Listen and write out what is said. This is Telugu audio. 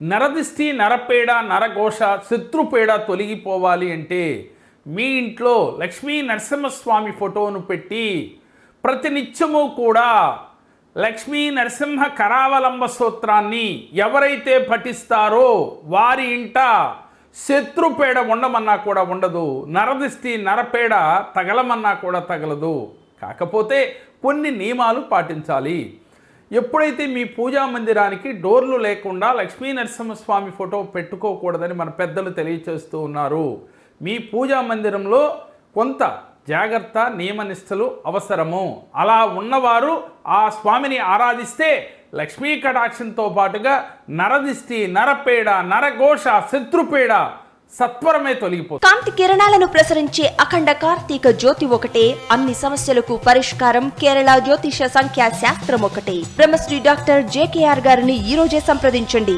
నరదిష్టి, నరపేడ, నరఘోష, శత్రుపేడ తొలగిపోవాలి అంటే మీ ఇంట్లో లక్ష్మీ నరసింహస్వామి ఫోటోను పెట్టి ప్రతినిత్యము కూడా లక్ష్మీ నరసింహ కరావలంబ స్తోత్రాన్ని ఎవరైతే పఠిస్తారో వారి ఇంట శత్రుపేడ ఉండమన్నా కూడా ఉండదు, నరదిష్టి నరపేడ తగలమన్నా కూడా తగలదు. కాకపోతే కొన్ని నియమాలు పాటించాలి. ఎప్పుడైతే మీ పూజా మందిరానికి డోర్లు లేకుండా లక్ష్మీ నరసింహస్వామి ఫోటో పెట్టుకోకూడదని మన పెద్దలు తెలియచేస్తూ ఉన్నారు. మీ పూజా మందిరంలో కొంత జాగ్రత్త నియమనిష్టలు అవసరము. అలా ఉన్నవారు ఆ స్వామిని ఆరాధిస్తే లక్ష్మీ కటాక్షంతో పాటుగా నరదిష్టి, నరపేడ, నరఘోష, శత్రుపేడ సత్వరమే తొలగిపోతుంది. కాంతి కిరణాలను ప్రసరించే అఖండ కార్తీక జ్యోతి ఒకటే అన్ని సమస్యలకు పరిష్కారం. కేరళ జ్యోతిష సంఖ్యా శాస్త్రం ఒకటే. బ్రహ్మశ్రీ డాక్టర్ జేకేఆర్ గారిని ఈ రోజే సంప్రదించండి.